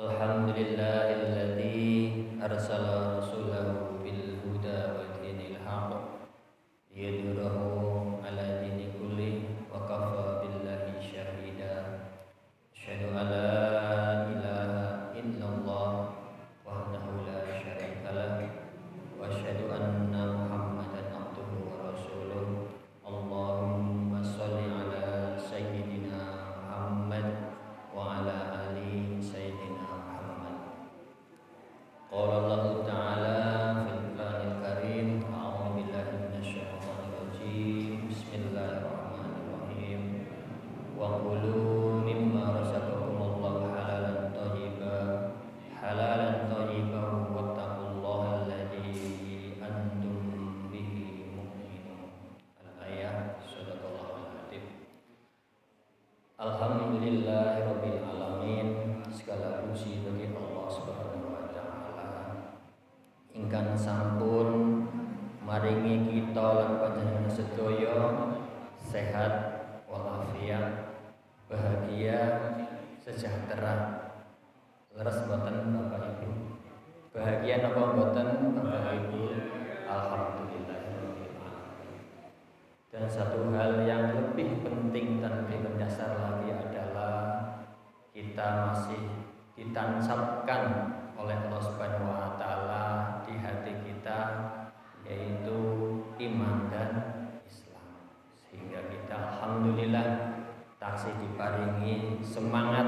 Alhamdulillahilladzi arsala rasulahu bil huda wa dinil haqq liyudhhirahu ala dini kulli wa kafa billahi syahida. Asyhadu an la ilaha illallah wahdahu la syarika lah wa asyhadu anna Muhammadan abduhu wa rasuluh. Allahumma shalli ala sayyidina Muhammad wa ala ali sayyidina Muhammad. Qala Allah Ta'ala fil Qur'anil Karim, a'udzu billahi minasyaitonir rajim. Bismillahirrahmanirrahim. Wa qulu mimma razaqakumullahu halalan thayyiban wattaqullaha alladzi antum bihi mu'minun. Al-ayah, sadaqallahul adzim. Alhamdulillahirabbil alamin. Segala puji bagi Allah Subhanahu wa taala ingkang sampun maringi kita lan panjenengan sedaya sehat walafiat, bahagia, sejahtera. Leres mboten Bapak Ibu? Bahagia napa mboten Bapak Ibu? Alhamdulillahirabbil alamin. Dan satu hal yang lebih penting dan lebih mendasar lagi adalah kita masih ditancapkan oleh Allah Subhanahu wa taala di hati kita, yaitu iman dan Islam. Sehingga kita alhamdulillah taksih diparingi semangat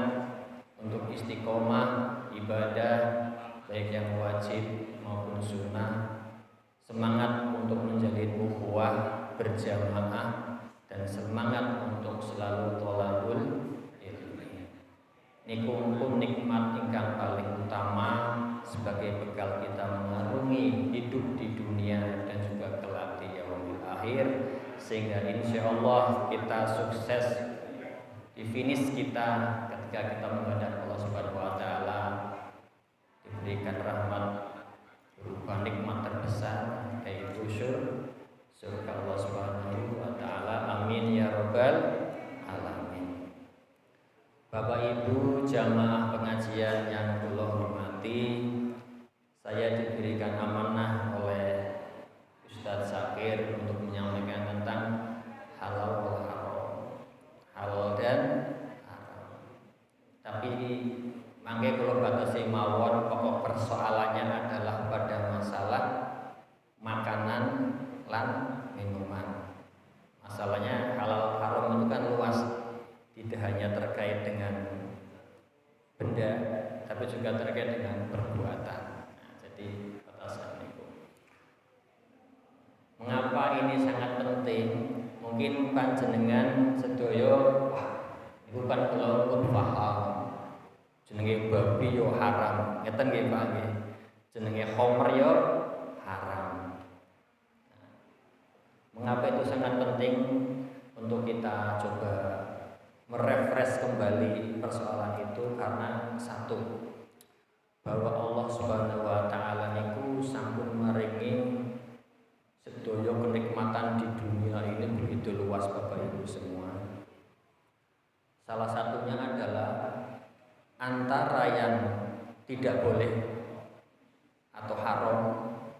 untuk istiqomah ibadah baik yang wajib maupun sunnah, semangat untuk menjalin ukhuwah berjamaah, dan semangat untuk selalu thalabul ilmi. Niku nikmat ingkang paling utama sebagai bekal kita mengarungi hidup di dunia dan juga kelak di yaumil akhir, sehingga insyaallah kita sukses di finish kita ketika kita menghadap Allah Subhanahu wa taala, diberikan rahmat berupa nikmat terbesar yaitu surga Allah Subhanahu wa taala. Amin ya rabbal alamin. Bapak Ibu jamaah pengajian yang kula hormati, saya diberikan amanah oleh Ustadz Syakir untuk menyampaikan tentang halal wal haram, halal dan haram. Tapi mangke kula batasi mawon, pokok persoalannya adalah pada masalah makanan lan minuman. Masalahnya halal haram itu kan luas, tidak hanya terkait dengan benda, tapi juga terkait dengan perbuatan. Nah, jadi batasan itu. Mengapa ini sangat penting? Mungkin panjenengan sedaya, wah, itu kan kula pun paham. Jenenge babi yo haram, ngeten nggih Pak nggih. Jenenge khamr yo haram. Mengapa itu sangat penting untuk kita coba merefresh kembali persoalan itu? Karena satu, bahwa Allah Subhanahu wa taala niku sampun maringi sedaya kenikmatan di dunia ini begitu luas Bapak Ibu semua. Salah satunya adalah antara yang tidak boleh atau haram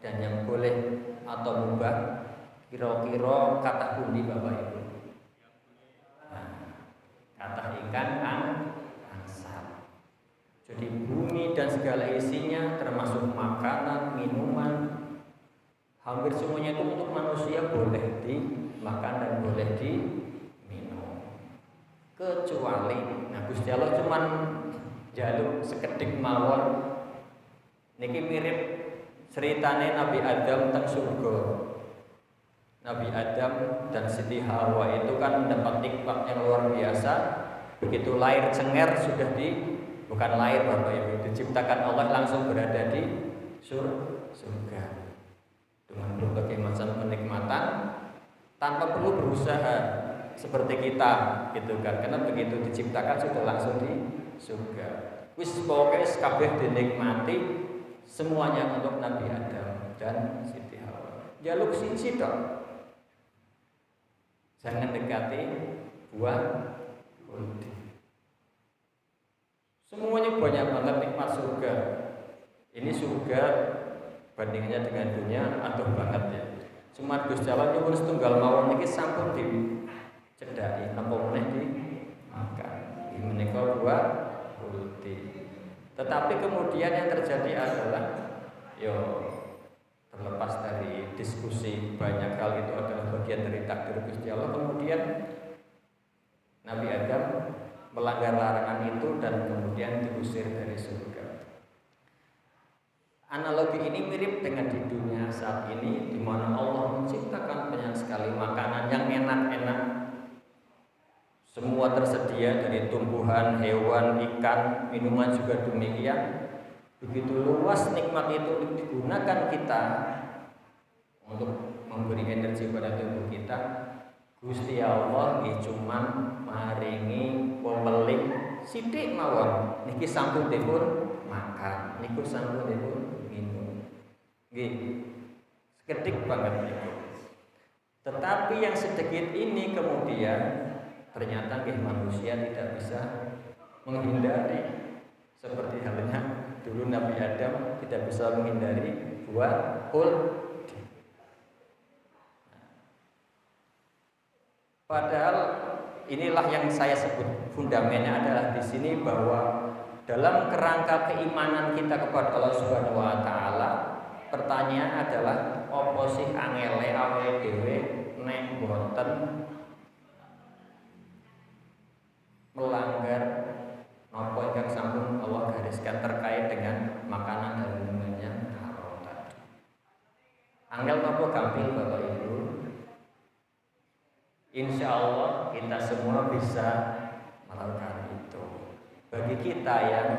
dan yang boleh atau mubah, kira-kira kata pundi Bapak Ibu? Nah, kata ikan angsal. Jadi bumi dan segala isinya termasuk makanan, minuman, hampir semuanya itu untuk manusia boleh dimakan dan boleh diminum. Kecuali, nah Gusti Allah cuman jaluk sekedik mawon. Niki mirip ceritane Nabi Adam teng surga. Nabi Adam dan Siti Hawa itu kan mendapat nikmat yang luar biasa. Begitu lahir cenger sudah bukan lahir Bapak Ibu, diciptakan Allah langsung berada di surga dengan berbagai macam kenikmatan tanpa perlu berusaha seperti kita gitu kan, karena begitu diciptakan sudah langsung di surga. Wis pokoke kabeh dinikmati semuanya untuk Nabi Adam dan Siti Hawa. Jaluk siji tok. Jangan dekati buah kuldi. Semuanya banyak banget nikmat surga. Ini surga bandingannya dengan dunia aduh banget ya. Cuma Gusti Allah nyuwun setunggal mawon niki sampun dicedhaki napa meneh di makan. Iki menika buah ulti. Tetapi kemudian yang terjadi adalah terlepas dari diskusi banyak hal itu adalah bagian dari takdir Gusti Allah. Kemudian Nabi Adam melanggar larangan itu dan kemudian diusir dari surga. Analogi ini mirip dengan di dunia saat ini, di mana Allah menciptakan banyak sekali makanan yang enak-enak. Semua tersedia dari tumbuhan, hewan, ikan, minuman juga demikian. Begitu luas nikmat itu digunakan kita untuk memberi energi pada tubuh kita. Gusti Allah cuman maringi pemelik sithik mawon niki sampun dipun makan, niku sampun dipun minum. Nggih. Sekedik banget niku. Tetapi yang sedikit ini kemudian ternyata manusia tidak bisa menghindari. Seperti halnya dulu Nabi Adam tidak bisa menghindari buah khuld. Padahal inilah yang saya sebut fundamennya adalah di sini bahwa dalam kerangka keimanan kita kepada Allah Subhanahu wa taala, pertanyaan adalah opo sih angele awake dhewe nek boten melanggar napa ingkang sampun Allah gariskan terkait dengan makanan dan minuman yang haram tadi. Angel napa gampil Bapak Ibu? Insya Allah kita semua bisa melakukan itu. Bagi kita yang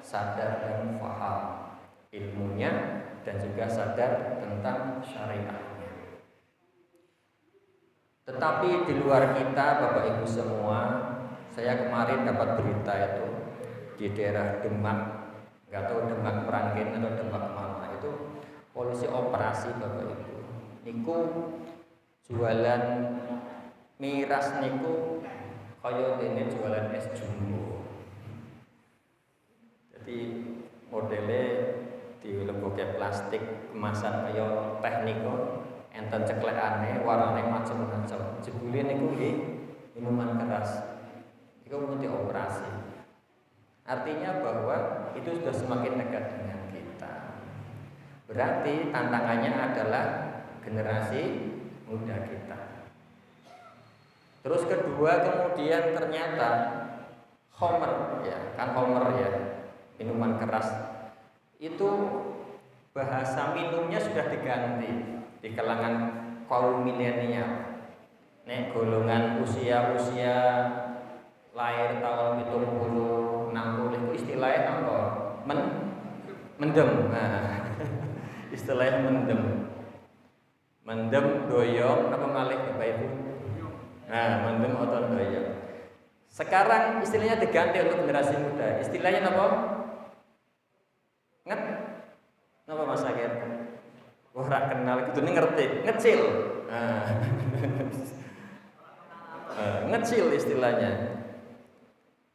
sadar dan paham ilmunya dan juga sadar tentang syariatnya. Tetapi di luar kita, Bapak Ibu semua, saya kemarin dapat berita itu di daerah Demak, nggak tahu Demak Meranggen atau Demak mana itu polisi operasi Bapak Ibu. Niku jualan miras niku kaya dene jualan es jumbo. Jadi modelnya dilebokke plastik kemasan kaya teh niku enten ceklekane warnane macam-macam. Jebule niku nggih minuman keras. Iku mesti operasi. Artinya bahwa itu sudah semakin dekat dengan kita. Berarti tantangannya adalah generasi muda kita. Terus kedua kemudian ternyata homer ya, kan homer ya, minuman keras. Itu bahasa minumnya sudah diganti di kalangan kaum milenial. Nek golongan usia-usia lahir tahun 70, 60 itu istilahnya apa? Mendem. Nah, istilahnya mendem. Mendem doyong apa malih Bapak Ibu? Nah, mendem otot doyong. Sekarang istilahnya diganti untuk generasi muda. Istilahnya apa? Napa Mas Akhir? Wah, ora kenal itu ngerti. Ngecil. Nah. Ngecil istilahnya.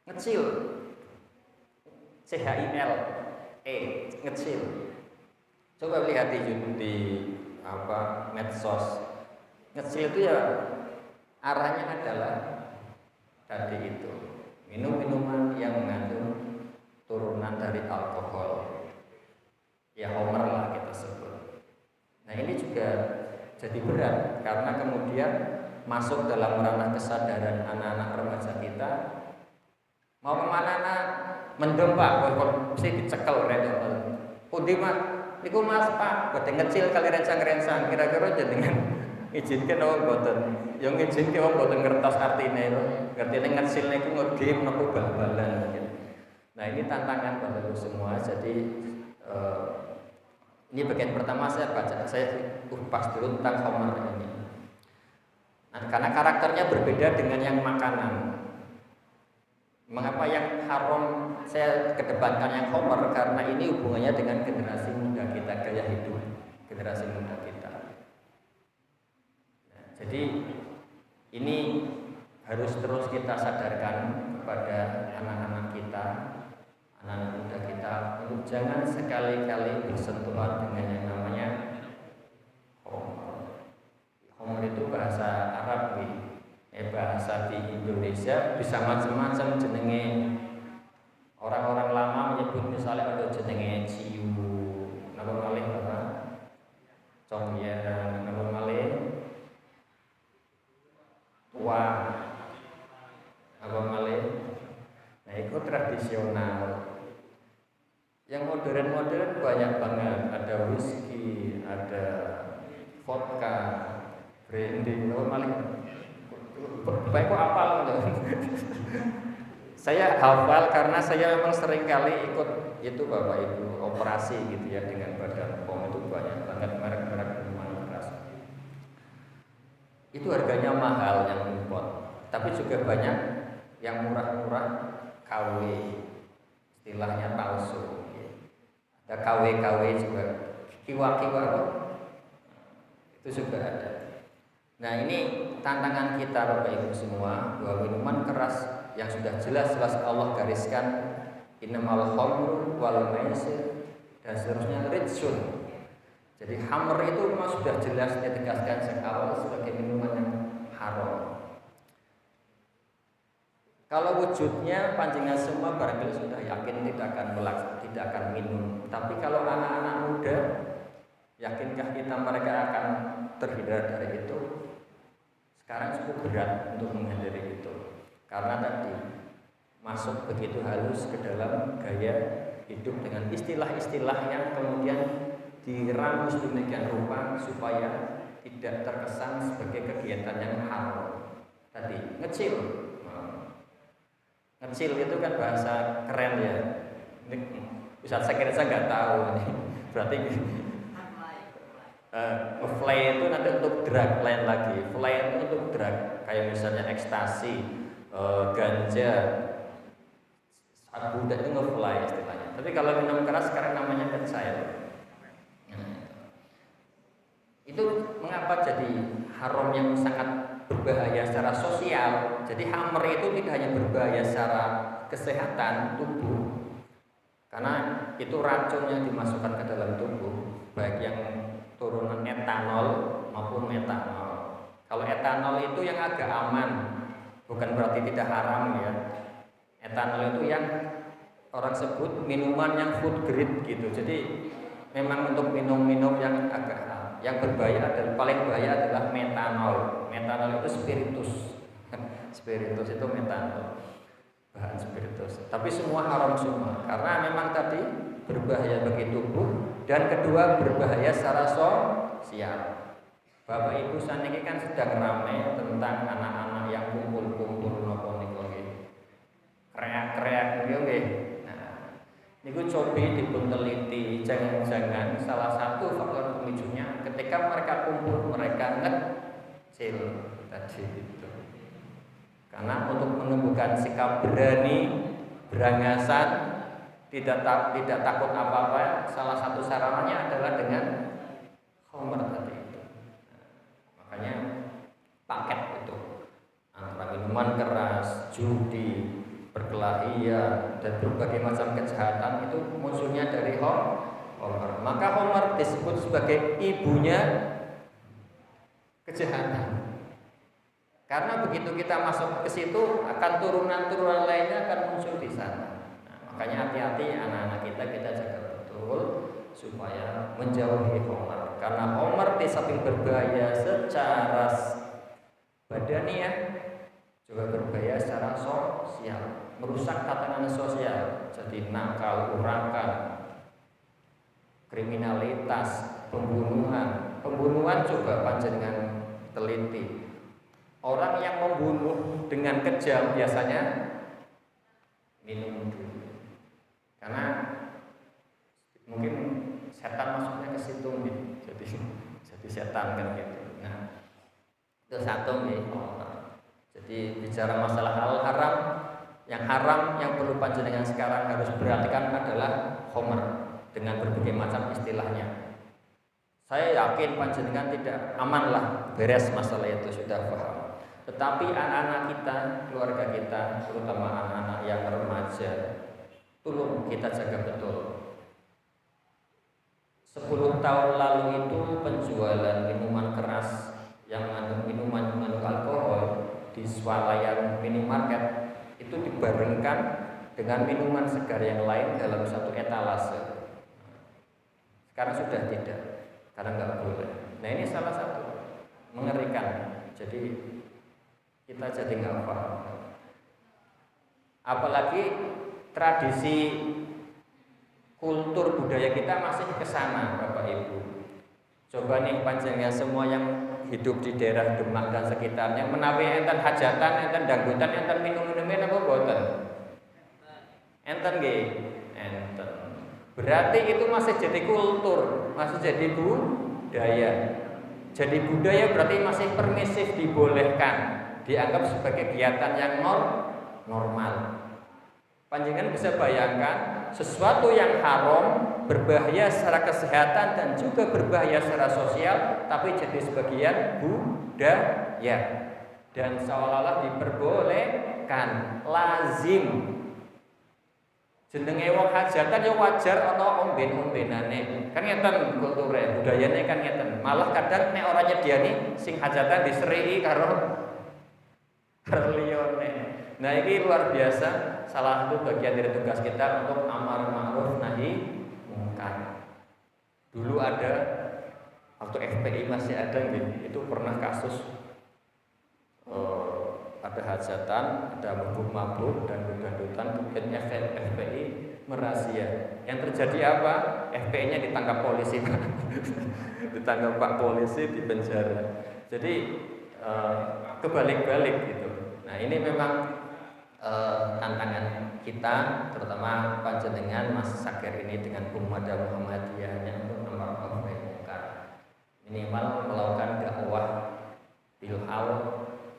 Ngecil. CHIL. Ngecil. Coba lihat di medsos. Ngecil itu ya arahnya adalah tadi itu minum-minuman yang mengandung turunan dari alkohol. Ya homer lah kita sebut. Nah ini juga jadi berat karena kemudian masuk dalam ranah kesadaran anak-anak remaja kita. Mau kemana nak? Mendem Pak, kok mesti dicekel rek. Pundi Mas? Iku Mas Pak, boten ngecil kali rencang-rencang kira-kira jenengan izinkan apa boten? Yang izinke wong boten ngertos artine itu. Ngertine ngecil niku ngegame napa bal-balan gitu. Nah, ini tantangan Bapak Ibu semua. Jadi ini bagian pertama saya baca, saya kupas dulu tentang homer ini. Nah, karena karakternya berbeda dengan yang makanan. Mengapa yang haram saya kedepankan yang homer? Karena ini hubungannya dengan generasi muda kita, gaya hidup generasi muda kita. Nah, jadi ini harus terus kita sadarkan kepada anak-anak kita jangan sekali-kali bersentuhan dengan yang namanya homer. Homer itu bahasa Arab bahasa di Indonesia bisa macam-macam jenenge. Orang-orang lama menyebut misalnya ada jenenge ciu, napa malih apa? Congyan, napa malih? Tua, apa malih? Nah, itu tradisional. Yang modern-modern banyak banget. Ada whisky, ada vodka, brandy, apa malih? Baik kok apal loh. Saya hafal karena saya memang sering kali ikut itu Bapak Ibu operasi gitu ya dengan Badan POM, itu banyak banget merek-merek minuman keras. Itu harganya mahal yang impor, tapi juga banyak yang murah-murah KW, istilahnya palsu. Ada KW juga, kiwa-kiwa itu juga ada. Nah, ini tantangan kita Bapak Ibu semua, bahwa minuman keras yang sudah jelas-jelas Allah gariskan innamal khamru wal maisir dan seterusnya rijsun. Jadi khamr itu memang sudah jelas ditegaskan sejak awal sebagai minuman yang haram. Kalau wujudnya panjenengan semua barangkali sudah yakin tidak akan minum. Tapi kalau anak-anak muda, yakinkah kita mereka akan terhindar dari itu? Sekarang cukup berat untuk menghindari itu. Karena tadi masuk begitu halus ke dalam gaya hidup dengan istilah-istilah yang kemudian diramus demikian rupa supaya tidak terkesan sebagai kegiatan yang haram. Tadi ngecil itu kan bahasa keren ya. Ustaz saya kira saya nggak tahu nih. Berarti fly itu nanti untuk drug lain lagi. Fly itu untuk drug kayak misalnya ekstasi, ganja, sabu itu nge-fly istilahnya. Tapi kalau minum keras sekarang namanya pencair. Itu mengapa jadi haram yang sangat berbahaya secara sosial. Jadi khamr itu tidak hanya berbahaya secara kesehatan tubuh, karena itu racun yang dimasukkan ke dalam tubuh, baik yang turunan etanol maupun metanol. Kalau etanol itu yang agak aman, bukan berarti tidak haram ya. Etanol itu yang orang sebut minuman yang food grade gitu. Jadi memang untuk minum-minum yang agak yang berbahaya adalah paling bahaya adalah metanol. Metanol itu spiritus. Spiritus itu metanol, bahan spiritus. Tapi semua haram semua karena memang tadi berbahaya bagi tubuh dan kedua berbahaya secara sosial. Bapak Ibu saniki kan sedang ramai tentang anak-anak yang kumpul-kumpul napa niku nggih. Kreak-kreak niku nggih. Niku cobi dipun teliti, jangan-jangan salah satu faktor pemicunya ketika mereka kumpul mereka ngecil tadi itu. Karena untuk menumbuhkan sikap berani, berangasan, tidak takut apa-apa, salah satu sarannya adalah dengan khamr tadi itu. Makanya paket itu antara minuman keras, judi, perkelahian dan berbagai macam kejahatan itu munculnya dari homer. Maka homer disebut sebagai ibunya kejahatan. Karena begitu kita masuk ke situ akan turunan-turunan lainnya akan muncul di sana. Nah, makanya hati-hati anak-anak kita jaga betul supaya menjauhi homer. Karena homer di samping berbahaya secara badaniah juga berbahaya secara sosial, merusak tatanan sosial, jadi nakal, urakan, kriminalitas, pembunuhan. Pembunuhan coba panjenengan teliti. Orang yang membunuh dengan kejam biasanya minum dulu, karena mungkin setan masuknya ke situ nih, jadi setan kan gitu. Nah, itu satu nih. Jadi bicara masalah hal haram yang perlu panjenengan sekarang harus perhatikan adalah homer dengan berbagai macam istilahnya. Saya yakin panjenengan tidak aman lah, beres masalah itu sudah paham. Tetapi anak-anak kita, keluarga kita, terutama anak-anak yang remaja, tolong kita jaga betul. 10 tahun lalu itu penjualan minuman keras yang mengandung minuman mengandung alkohol di swalayan minimarket itu dibarengkan dengan minuman segar yang lain dalam satu etalase. Sekarang sudah tidak, karena nggak boleh. Nah ini salah satu mengerikan. Jadi kita jadi nggak paham. Apalagi tradisi kultur budaya kita masih ke sana, Bapak Ibu. Coba nih panjangnya semua yang hidup di daerah Demak dan sekitarnya, menawi enten hajatan, enten dangdutan, enten minum-minumin apa boten? Enten nggih, enten. Berarti itu masih jadi kultur, masih jadi budaya. Jadi budaya berarti masih permisif, dibolehkan, dianggap sebagai kegiatan yang normal. Panjenengan bisa bayangkan sesuatu yang haram, berbahaya secara kesehatan dan juga berbahaya secara sosial, tapi jadi sebagian budaya dan seolah-olah diperbolehkan, lazim. Jenenge wong hajatan ya wajar ana omben-ombenane. Kan ngeten kulture, budayane kan ngeten. Malah kadang nek ora nyediani sing hajatan diseriki karo liyane. Nah, ini luar biasa. Salah satu bagian dari tugas kita untuk amar ma'ruf nahi mungkar. Dulu ada waktu FPI masih ada gitu, itu pernah kasus ada hajatan, ada mabuk-mabuk dan dangdutan, kemudian FPI merazia. Yang terjadi apa? FPI-nya ditangkap polisi, ditangkap Pak polisi, di penjara. Jadi kebalik-balik gitu. Nah ini memang tantangan kita, terutama panjenengan Mas Sakir ini dengan Pemuda Muhammadiyahnya untuk amar ma'ruf nahi mungkar. Minimal melakukan dakwah bilhal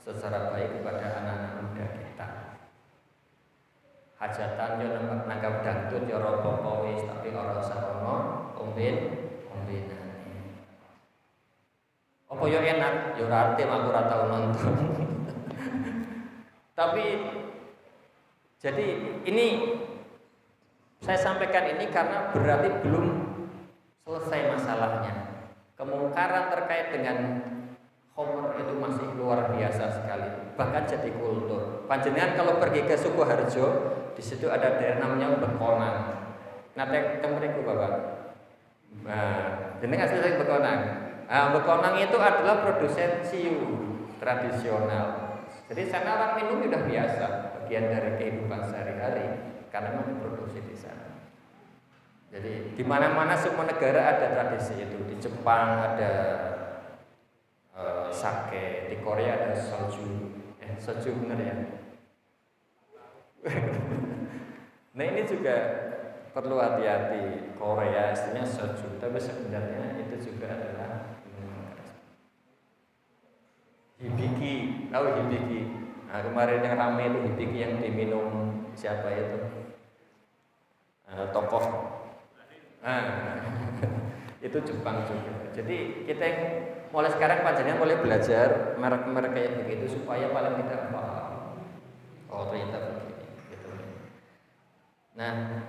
secara baik kepada anak-anak muda kita. Hajatan yo nangkap dangdut yo ropo wis, tapi ora usah ono ombenane. Apa yo enak, yo ora arti aku ora tau nonton. Tapi jadi ini saya sampaikan ini karena berarti belum selesai masalahnya. Kemungkaran terkait dengan khamr itu masih luar biasa sekali, bahkan jadi kultur. Panjenengan kalau pergi ke Sukoharjo, di situ ada daerah namanya Bekonang. Nate temeriku Bapak. Nah, jeneng asli dari Bekonang. Nah, Bekonang itu adalah produsen siu tradisional. Jadi sana orang minum sudah biasa, bagian dari kehidupan sehari-hari karena memang diproduksi di sana. Jadi di mana-mana semua negara ada tradisi itu. Di Jepang ada sake, di Korea ada soju. Soju benar ya. Nah ini juga perlu hati-hati. Korea istilahnya soju, tapi sebenarnya itu juga adalah hibiki, tahu hibiki? Nah, kemarin yang ramai itu hibiki yang diminum siapa itu? Tokoh. Itu Jepang juga. Jadi kita yang mulai sekarang panjenengan boleh belajar merek-merek kayak begitu supaya paling tidak paham. Oh ternyata begini, gitu. Nah,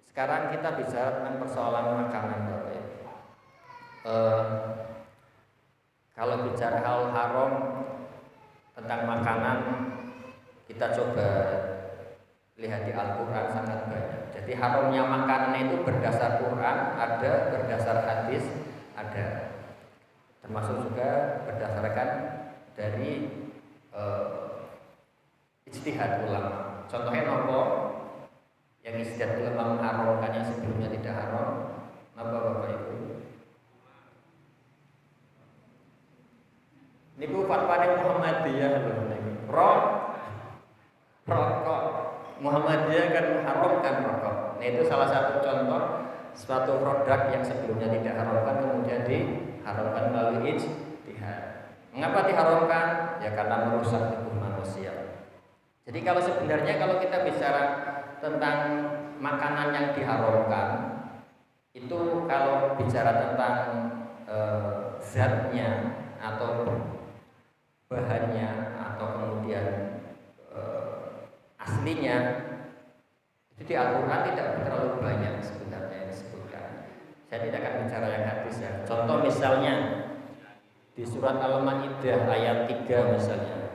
sekarang kita bicara tentang persoalan makanan, Bapak Ibu. Kalau bicara hal haram tentang makanan, kita coba lihat di Al-Quran sangat banyak. Jadi haramnya makanan itu berdasar Quran, ada berdasar hadis, ada. Termasuk juga berdasarkan dari ijtihad ulama. Contohnya nopo yang ijtihad ulama mengharamkannya sebelumnya tidak haram, apa Bapak Ibu? Niku fatwane Muhammadiyah lho niku. Rokok. Muhammadiyah kan mengharamkan rokok. Nah itu salah satu contoh suatu produk yang sebelumnya tidak haramkan kemudian diharamkan melalui ijtihad. Mengapa diharamkan? Ya karena merusak tubuh manusia. Jadi kalau sebenarnya kalau kita bicara tentang makanan yang diharamkan, itu kalau bicara tentang zatnya atau bahannya atau kemudian aslinya itu di Al-Quran tidak terlalu banyak sebenarnya yang disebutkan. Saya tidak akan bicara yang hadis ya. Contoh misalnya di surat Al-Maidah ayat 3 misalnya.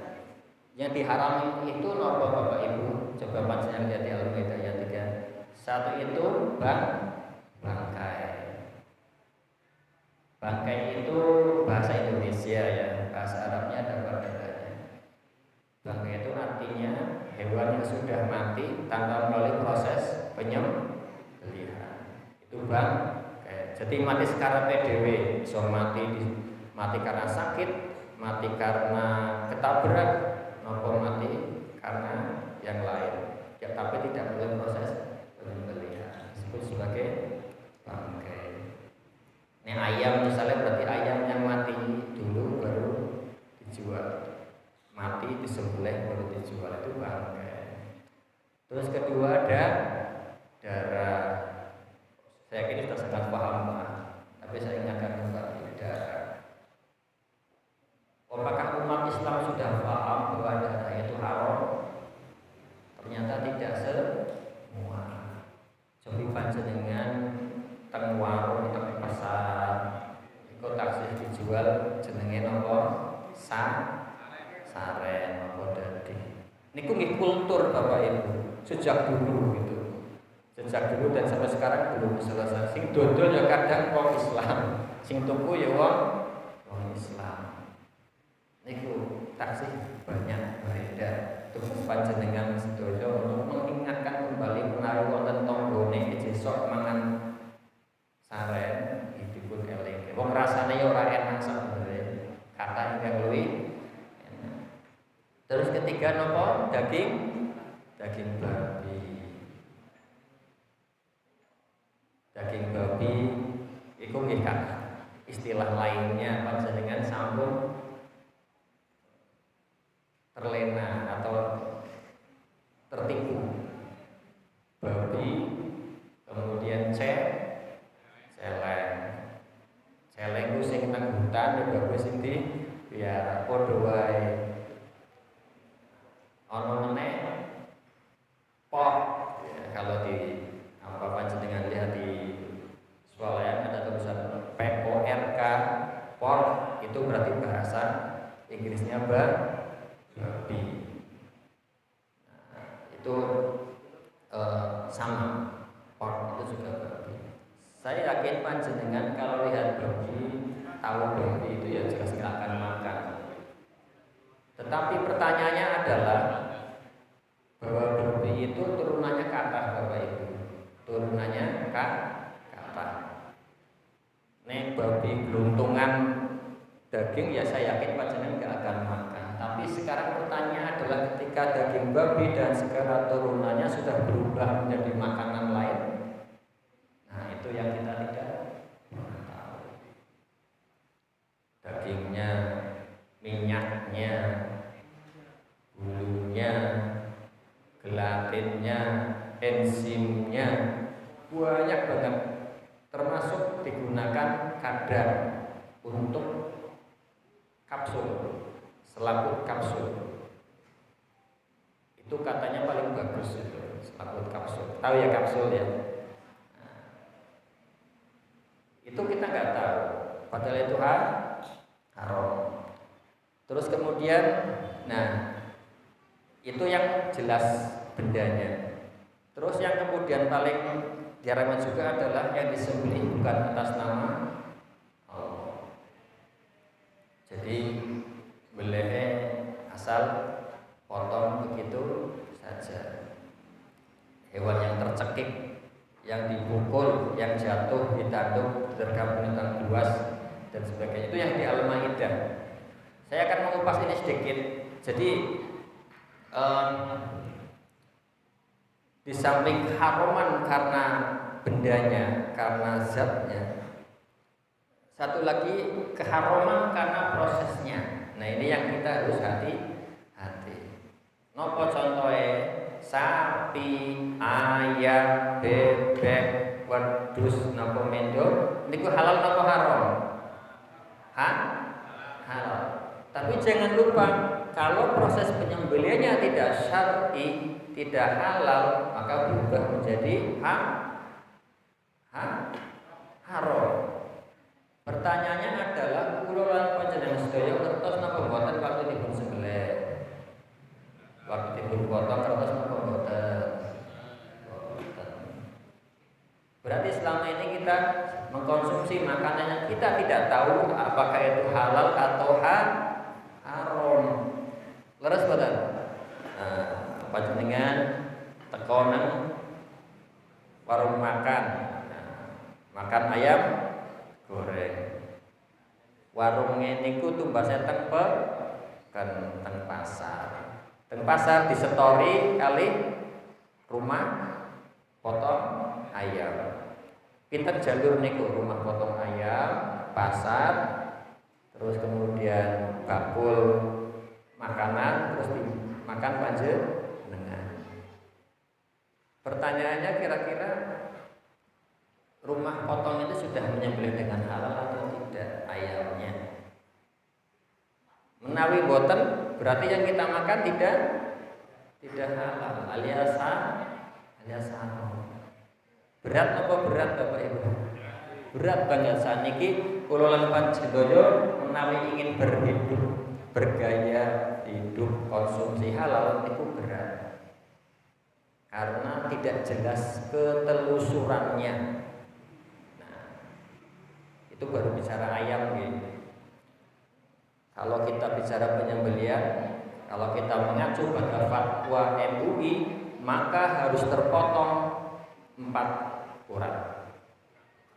Yang diharam itu apa Bapak Ibu? Coba panjenengan lihat di Al-Maidah ayat 3. Satu itu bangkai. Bangkai itu bahasa Indonesia ya. Bahasa Arabnya ada perbedaan. Bangkai itu artinya hewan yang sudah mati tanpa melalui proses penyembelihan. Itu bangkai. Jadi mati secara PDW, so mati karena sakit, mati karena ketabrak, maupun mati karena yang lain. Ya, tapi tidak melalui proses penyembelihan. Disebut sebagai bangkai. Ini ayam misalnya berarti ayam yang mati dulu baru dijual. Mati disembelih baru dijual, itu bangkai. Terus kedua ada darah. Saya kira sudah sangat paham Pak, tapi saya ingatkan kembali darah. Apakah umat Islam sudah paham bahwa darah itu haram? Ternyata tidak semua. Coba panjenengan teng warung, teng pasar, iku taksih dijual jenenge napa? Saren apa dadi. Niku nggih kultur Bapak Ibu sejak dulu gitu. Sejak dulu dan sampai sekarang belum selesai. Sing dodol ya kadang wong Islam, sing tuku ya wong Islam. Niku taksih banyak beredar. Terus panjenengan sedoyo untuk mengingatkan kembali menawi wonten tanggane besok mangan saren dipun eling. Wong rasane ya ora enak sebenarnya. Kata ingkang luwih enak. Terus ketiga napa? Daging babi. Daging babi iku nggih kan istilah lainnya panjenengan sampun terlena atau tertipu. Babi kemudian celeng. Celeng ku sing nang hutan, babi sing di biara padha wae. Ana meneh pok ya, kalau di apa panjenengan lihat di swalayan ada tulisan PORK, pork itu berarti bahasa Inggrisnya babi. Nah, itu sama pork itu juga babi. Saya yakin panjenengan kalau lihat babi, tahu babi itu ya jelas nggak akan makan. Tetapi pertanyaannya adalah bahwa babi itu turunannya kathah Bapak Ibu. Turunannya kathah. Nek babi geluntungan daging ya saya yakin panjenengan nggak akan makan. Tapi sekarang pertanyaan adalah ketika daging babi dan segala turunannya sudah berubah menjadi makanan lain. Nah, itu yang kita tidak tahu. Dagingnya, minyaknya, bulunya, gelatinnya, enzimnya banyak banget, termasuk digunakan kadar untuk kapsul, selaput kapsul. Itu katanya paling bagus itu selaput kapsul. Tahu ya kapsul ya? Nah, itu kita nggak tahu, padahal itu haram. Terus kemudian, nah itu yang jelas bendanya. Terus yang kemudian paling diharamkan juga adalah yang disembelih bukan atas nama Allah. Jadi belehnya asal potong begitu saja. Hewan yang tercekik, yang dipukul, yang jatuh, ditanduk, diterkam binatang buas dan sebagainya, itu yang di Al-Maidah. Saya akan mengupas ini sedikit. Jadi di samping haruman karena bendanya, karena zatnya, satu lagi keharuman karena prosesnya. Nah ini yang kita harus hati-hati. Nopo contohnya sapi, ayam, bebek, wedhus, nopo mendol, niku halal nopo haram? Halal. Tapi jangan lupa kalau proses penyembelihannya tidak syar'i, tidak halal, maka berubah menjadi haram. Pertanyaannya adalah kula lan panjenengan sedaya ngertos napa mboten waktu dipun sembelih? Waktu dipun potong ngertos napa mboten? Berarti selama ini kita mengkonsumsi makanan yang kita tidak tahu apakah itu halal atau haram. Leres mboten? Panjenengan teko nang warung makan. Makan ayam goreng. Warungnya niku tumbasnya teng teng pasar. Teng pasar disetori kali rumah potong ayam. Pinten jalur niku rumah potong ayam, pasar, terus kemudian bakul makanan, terus dimakan panjenengan. Pertanyaannya kira-kira rumah potong itu sudah menyembelih dengan halal atau tidak ayamnya? Menawi boten berarti yang kita makan tidak halal alias haram. Berat apa berat Bapak Ibu? Berat banget saniki kula lan panjenengan menawi ingin bergaya hidup konsumsi halal itu berat. Karena tidak jelas ketelusurannya. Itu baru bicara ayam gitu. Kalau kita bicara penyembelihan, kalau kita mengacu pada fatwa MUI, maka harus terpotong 4 urat.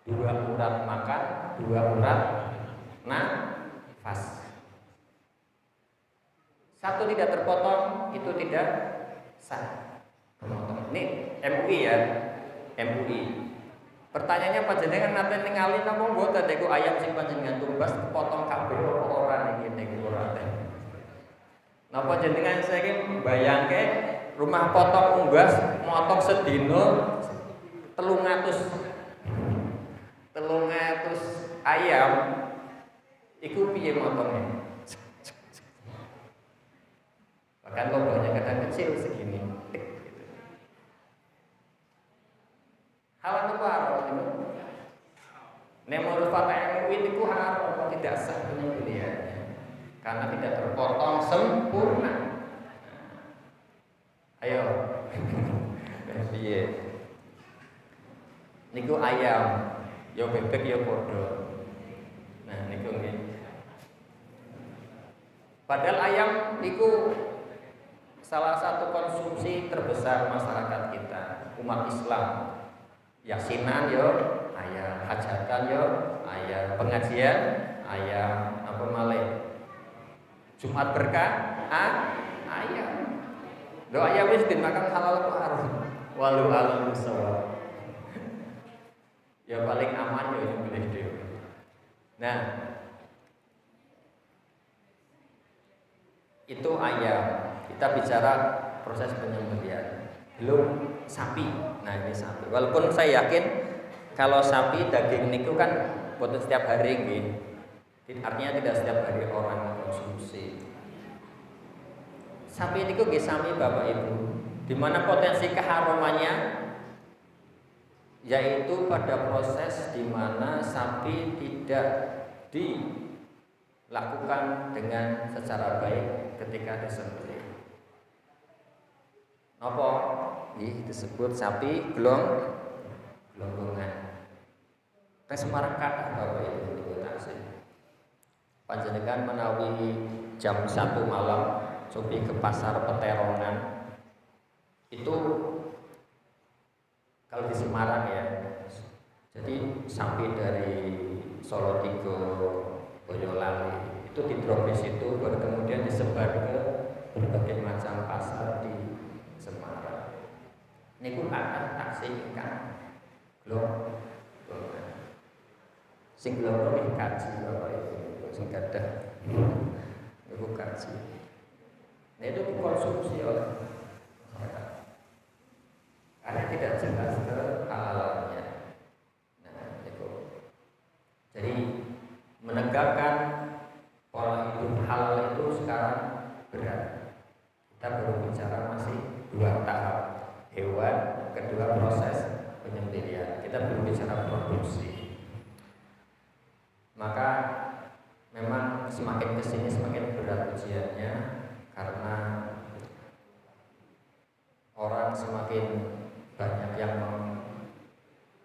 2 urat makan, 2 urat nafas. 1 tidak terpotong itu tidak sah. Ini MUI ya, MUI. Pertanyaannya panjenengan nate ningali napa mboten niku ayam sing panjenengan tumbas potong kabeh apa ora niki niku ora teh. Napa jenengan saiki mbayangke rumah potong unggas motong sedina 300 ayam iku piye motongnya? Bahkan lobanya kadang kecil segini. Halal apa haram itu? Menurut fatwa MUI itu haram, tidak sah penyembelihannya karena tidak terpotong sempurna. Ayo, piye? Niku ayam, yo bebek yo podo. Nah, niku nggih. Padahal ayam niku salah satu konsumsi terbesar masyarakat kita, umat Islam. Yasinan yo ayam, hajatan yo ayam, pengajian ayam, apa malih Jumat berkah ayam. Doa ayam wis dimakan halal apa haram? Walau alam bisawab. Ya paling aman yo nyembelih dhewe. Nah, itu ayam. Kita bicara proses penyembelihan. Belum sapi. Nah, ini sapi. Walaupun saya yakin kalau sapi daging niku kan boten setiap hari nggih. Artinya tidak setiap hari orang konsumsi. Sapi niku nggih sami Bapak Ibu. Di mana potensi keharamannya yaitu pada proses di mana sapi tidak dilakukan dengan secara baik ketika disembelih. Napa? Disebut sapi gelonggongan. Tes Semarang kathah Bapak Ibu niku taksih. Panjenengan menawi jam 1 malam cobi ke pasar Peterongan. Itu kalau di Semarang ya. Jadi sapi dari Solo Tigo, Boyolali itu didrop di situ baru kemudian disebar ke berbagai macam pasar di Semarang. Niku akan taksih ingkang gelonggongan. Sing gelonggongan kaji Bapak Ibu, sing gadah niku kaji. Nah itu dikonsumsi oleh masyarakat karena tidak jelas kehalalannya. Nah itu. Jadi menegakkan pola hidup halal itu sekarang berat. Kita baru bicara masih 2 tahap. Hewan, kedua proses penyembelihan. Kita belum bicara produksi. kesini semakin berat ujiannya, karena orang semakin banyak yang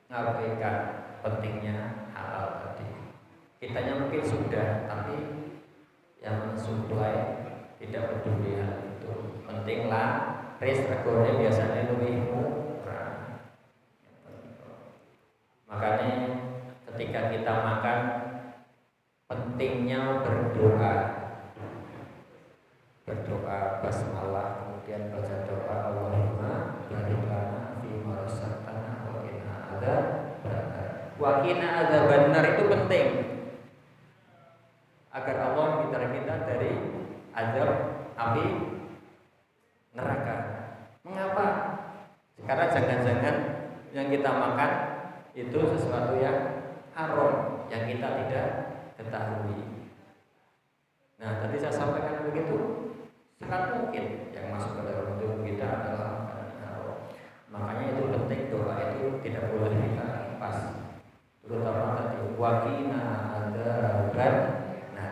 mengabaikan pentingnya halal tadi. Kitanya mungkin sudah, tapi yang mensuplai tidak peduli hal itu. Pentinglah ris regone biasanya lebih murah. Makanya ketika kita makan, pentingnya berdoa basmalah, kemudian baca doa Allahumma barik lana fi ma razaqtana wa qina adzabannar. Itu penting agar Allah mencegah kita dari azab api neraka. Mengapa? Karena jangan-jangan yang kita makan itu sesuatu yang haram yang kita tidak ketahui. Nah, tadi saya sampaikan begitu, sangat mungkin yang masuk ke dalam tubuh kita adalah makanan haram. Makanya itu penting, doa itu tidak boleh kita lepas. Terutama tadi waqina adzaban, nah,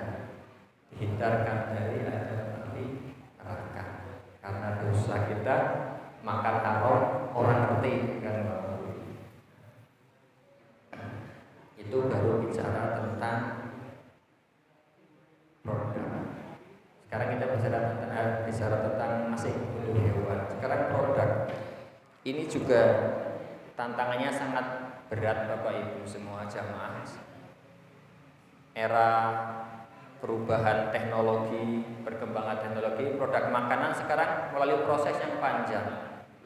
dihindarkan dari azab api neraka. Karena dosa kita makan haram, orang ngerti kan. Itu baru bicara tentang produk. Sekarang kita bicara tentang masih hidup hewan. Sekarang produk. Ini juga tantangannya sangat berat Bapak Ibu semua jamaah. Era perubahan teknologi, perkembangan teknologi, produk makanan sekarang melalui proses yang panjang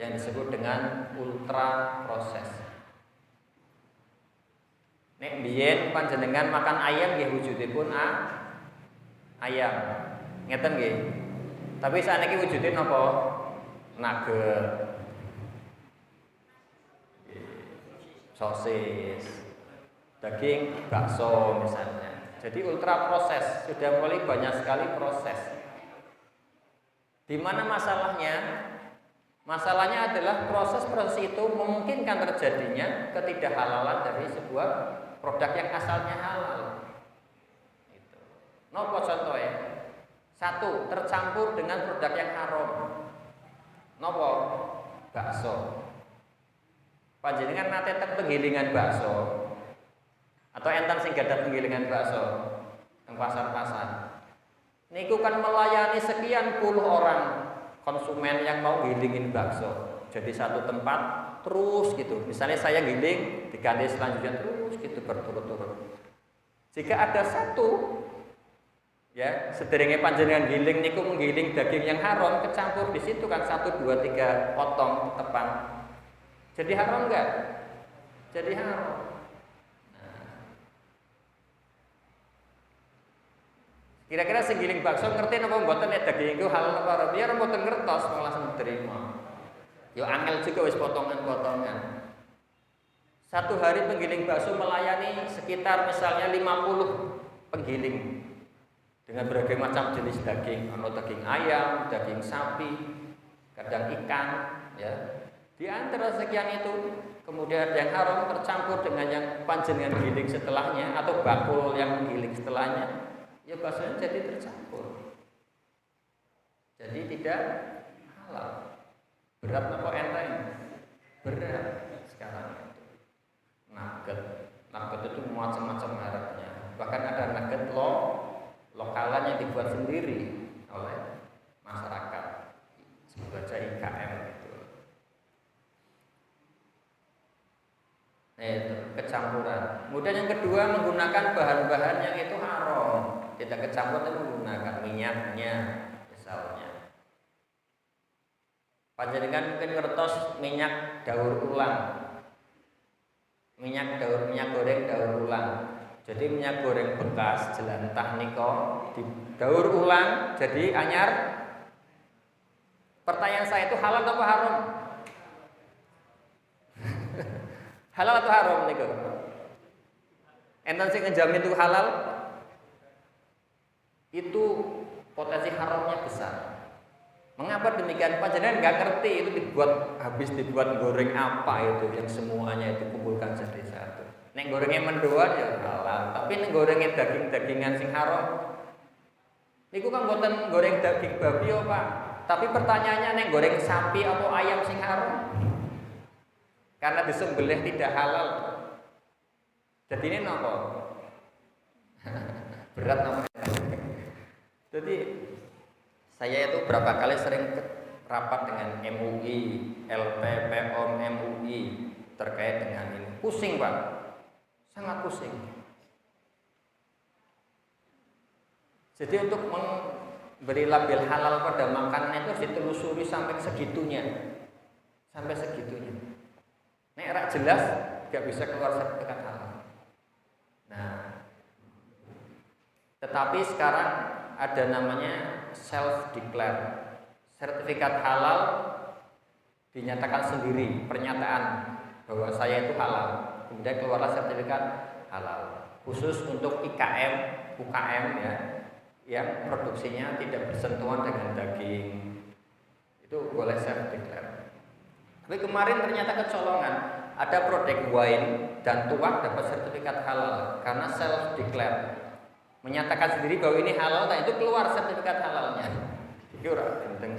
yang disebut dengan ultra proses. Nek biyen panjenengan makan ayam nggih wujudipun ayam. Ngeten nggih. Tapi sakniki wujude napa? Nugget. Sosis. Daging bakso misalnya. Jadi ultra proses, sudah mulai banyak sekali proses. Di mana masalahnya? Masalahnya adalah proses-proses itu memungkinkan terjadinya ketidakhalalan dari sebuah produk yang asalnya halal. Itu. Nopo contohnya? Satu, tercampur dengan produk yang haram. Nopo? Bakso. Panjenengan nate teng penggilingan bakso atau enten sing gadah penggilingan bakso teng pasar-pasar. Niku kan melayani sekian puluh orang konsumen yang mau gilingin bakso. Jadi satu tempat terus gitu. Misalnya saya giling, diganti selanjutnya terus gitu berturut-turut. Jika ada satu ya, sederenge panjenengan giling niku menggiling daging yang haram, kecampur di situ kan 1 2 3 potong tepang. Jadi haram enggak? Jadi haram. Kira-kira sing giling bakso ngerti napa mboten nek daging iku halal apa ora? Biar mboten ngertos langsung terima. Yo angel juga wis potongan-potongan. Satu hari penggiling bakso melayani sekitar misalnya 50 penggiling dengan berbagai macam jenis daging, ono daging ayam, daging sapi, kadang ikan, ya. Di antara sekian itu kemudian yang haram tercampur dengan yang panjenengan giling setelahnya atau bakul yang menggiling setelahnya. Ya baksonya jadi tercampur. Jadi tidak halal. Berat apa enteng? Berat sekarang itu. Nugget itu macam-macam mereknya. Bahkan ada nugget lokalan yang dibuat sendiri oleh masyarakat. Sebut saja IKM gitu. Nah, itu kecampuran. Kemudian yang kedua menggunakan bahan-bahan yang itu haram. Tidak kecampur itu menggunakan minyaknya misalnya. Panjenengan mungkin ngertos minyak daur ulang. Minyak goreng daur ulang. Jadi minyak goreng bekas jelantah nika didaur ulang jadi anyar. Pertanyaan saya itu halal atau haram? Halal atau haram niku? Enten sing ngejamin itu halal? Itu potensi haramnya besar. Mengapa demikian? Panjenengan nggak ngerti itu dibuat goreng apa itu yang semuanya itu kumpulkan jadi satu. Nek gorengnya mendoan ya halal, tapi nek gorengnya daging-dagingan sing haram Niku kan boten goreng daging babi yo, Pak. Tapi pertanyaannya nek goreng sapi atau ayam sing haram. Karena disembelih tidak halal. Jadi ini nopo? Berat namanya. Jadi saya itu berapa kali sering rapat dengan MUI, LP, POM, MUI terkait dengan ini. Pusing, Pak. Sangat pusing. Jadi untuk memberi label halal pada makanan itu harus ditelusuri sampai segitunya. Sampai segitunya. Nek rak jelas gak bisa keluar sertifikat halal. Nah, tetapi sekarang ada namanya self declare. Sertifikat halal dinyatakan sendiri, pernyataan bahwa saya itu halal. Kemudian keluarlah sertifikat halal. Khusus untuk IKM, UKM ya, yang produksinya tidak bersentuhan dengan daging. Itu boleh self declare. Tapi kemarin ternyata kecolongan, ada produk wine dan tuak dapat sertifikat halal karena self declare, menyatakan sendiri bahwa ini halal, nah itu keluar sertifikat halalnya. Itu ora genteng.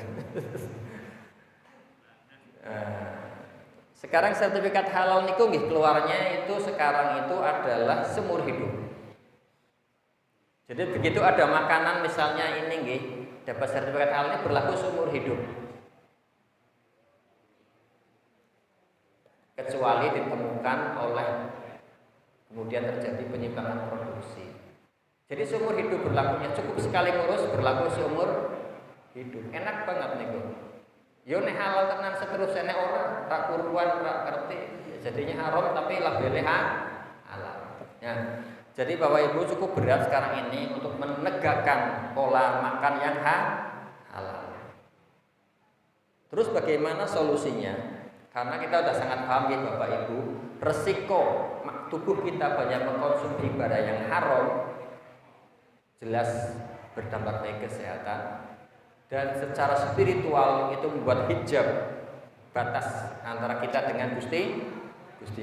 Sekarang sertifikat halal niku nggih keluarnya itu sekarang itu adalah seumur hidup. Jadi begitu ada makanan misalnya ini nggih dapat sertifikat halal ini berlaku seumur hidup. Kecuali ditemukan oleh kemudian terjadi penyimpangan produksi. Jadi seumur hidup berlakunya, cukup sekali ngurus berlaku seumur hidup. Enak banget niku. Yo nek halal tenan seterusnya nek ora tak kuruan tak ngerti jadinya haram tapi labelnya halal. Ya. Jadi Bapak Ibu cukup berat sekarang ini untuk menegakkan pola makan yang halal. Terus bagaimana solusinya? Karena kita sudah sangat paham ya Bapak Ibu, resiko tubuh kita banyak mengkonsumsi barang yang haram jelas berdampak bagi kesehatan dan secara spiritual itu membuat hijab batas antara kita dengan Gusti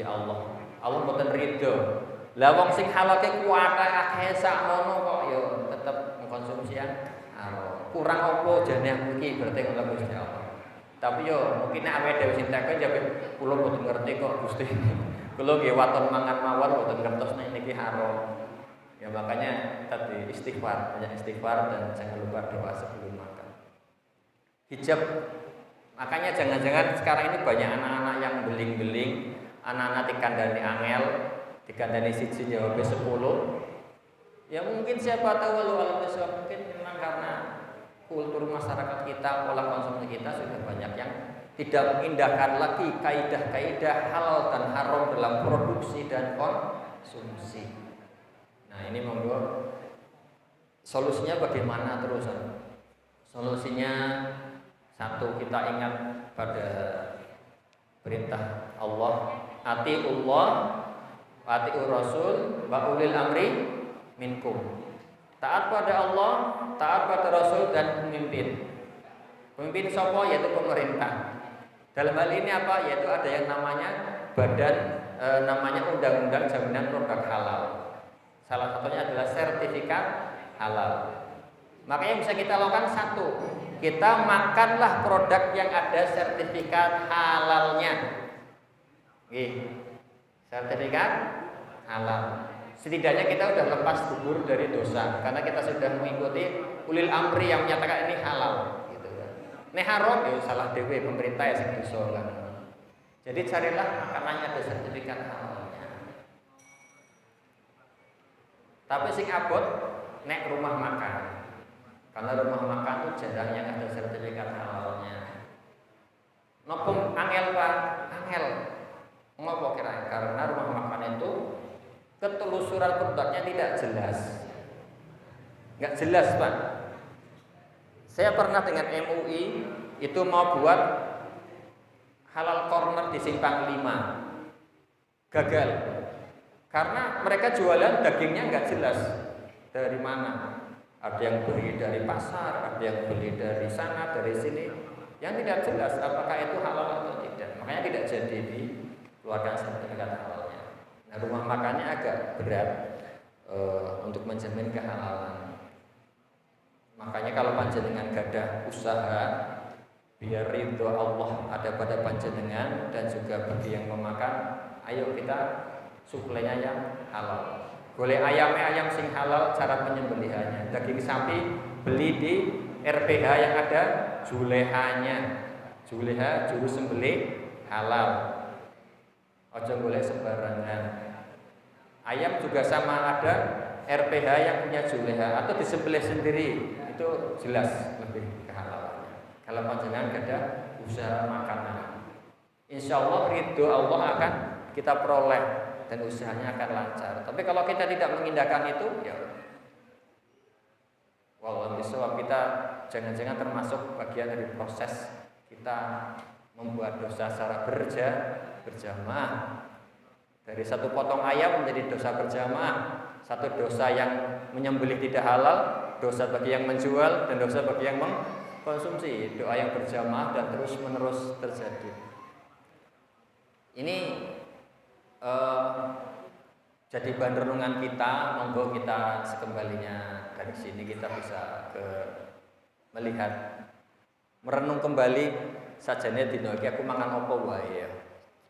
Allah. Allah mboten ridho. Lah wong sing halal ke kuwate akeh sakmono kok ya tetep mengkonsumsi yang haram. Kurang apa jane iki berarti ngono Gusti Allah. Tapi yo mungkin awake dhewe sing takon jawab kula mboten ngerti kok Gusti. Kula nggih waton mangan mawon mboten ngertos nek niki haram. Ya makanya tadi istighfar, banyak istighfar dan jangan lupa doa sebelum makan. Hijab. Makanya jangan-jangan sekarang ini banyak anak-anak yang beling-beling, anak-anak dikandani angel, dikandani siji jawab 10. Ya mungkin siapa tahu walau mungkin memang karena kultur masyarakat kita, pola konsumsi kita sudah banyak yang tidak mengindahkan lagi kaidah-kaidah halal dan haram dalam produksi dan konsumsi. Nah ini monggo solusinya bagaimana terusan? Solusinya satu, kita ingat pada perintah Allah, atiullah wa atiur rasul wa ulil amri minkum. Taat pada Allah, taat pada Rasul dan pemimpin. Pemimpin sapa yaitu pemerintah. Dalam hal ini apa? Yaitu ada yang namanya badan namanya Undang-Undang Jaminan Produk Halal. Salah satunya adalah sertifikat halal. Makanya yang bisa kita lakukan satu, kita makanlah produk yang ada sertifikat halalnya. Sertifikat halal. Setidaknya kita sudah lepas gugur dari dosa karena kita sudah mengikuti ulil amri yang menyatakan ini halal gitu ya. Ini haram ya salah dewe pemerintah ya sing dosa kan. Jadi carilah makanannya ada sertifikat halalnya. Tapi sing abot nek rumah makan. Karena rumah makan itu jarang yang ada sertifikat halalnya. Nopung angel Pak, angel. Ngopo kira? Karena rumah makan itu ketelusuran produknya tidak jelas. Nggak jelas Pak. Saya pernah dengan MUI itu mau buat halal corner di Simpang 5. Gagal. Karena mereka jualan dagingnya nggak jelas dari mana. Ada yang beli dari pasar, ada yang beli dari sana, dari sini. Yang tidak jelas apakah itu halal atau tidak. Makanya tidak jadi dikeluarkan sertifikat halalnya. Nah, rumah makannya agak berat untuk menjamin kehalalan. Makanya kalau panjenengan gadah usaha biar ridho Allah ada pada panjenengan dan juga bagi yang memakan, ayo kita suplainya yang halal. Boleh ayam sing halal, cara penyembelihannya. Daging sapi beli di RPH yang ada julehanya. Juleha juru sembelih halal. Ojo boleh sembarangan. Ayam juga sama, ada RPH yang punya juleha atau disembelih sendiri, itu jelas lebih kehalalannya. Kalau panjenengan ada usaha makanan, insya Allah ridho Allah akan kita peroleh dan usahanya akan lancar. Tapi kalau kita tidak mengindahkan itu, ya walau bisawab, kita jangan-jangan termasuk bagian dari proses kita membuat dosa secara berjamaah. Dari satu potong ayam menjadi dosa berjamaah, satu dosa yang menyembelih tidak halal, dosa bagi yang menjual, dan dosa bagi yang mengkonsumsi. Doa yang berjamaah dan terus menerus terjadi. Ini jadi bahan renungan kita. Monggo kita sekembalinya dari sini kita bisa melihat, merenung kembali sajane dina iki aku mangan apa wae ya.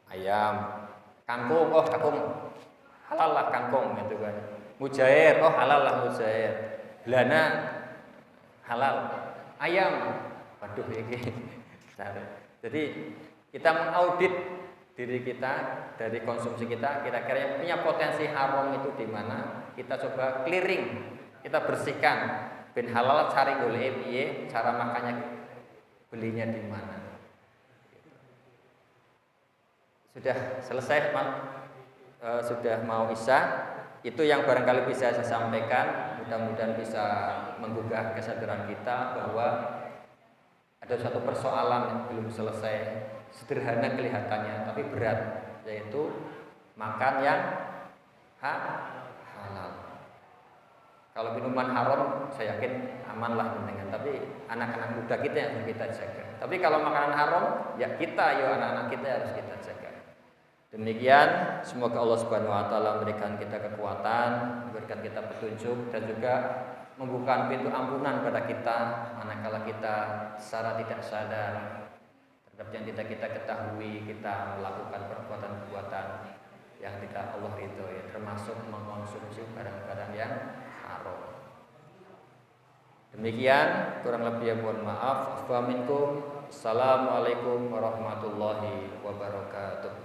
Ayam, kangkung, oh kangkung halal lah kangkung gitu kan. Mujair, oh halal lah mujair. Belana halal. Ayam, waduh iki. Jadi kita mengaudit diri kita dari konsumsi kita, kira-kira yang punya potensi haram itu di mana, kita coba clearing, kita bersihkan. Ben halal cari golek piye, cara makannya, belinya di mana. Sudah selesai, sudah mau isya. Itu yang barangkali bisa saya sampaikan. Mudah-mudahan bisa menggugah kesadaran kita bahwa ada satu persoalan yang belum selesai. Sederhana kelihatannya, tapi berat, yaitu makan yang halal. Kalau minuman haram, saya yakin amanlah dengan, tapi anak-anak muda kita yang harus kita jaga. Tapi kalau makanan haram, ya kita, ya anak-anak kita harus kita jaga. Demikian, semoga Allah Subhanahu wa taala memberikan kita kekuatan, memberikan kita petunjuk, dan juga membuka pintu ampunan pada kita manakala kita secara tidak sadar terhadap yang tidak kita ketahui, kita melakukan perbuatan-perbuatan yang tidak Allah ridhoi, termasuk mengkonsumsi barang-barang yang haram. Demikian, kurang lebih mohon maaf. Assalamualaikum warahmatullahi wabarakatuh.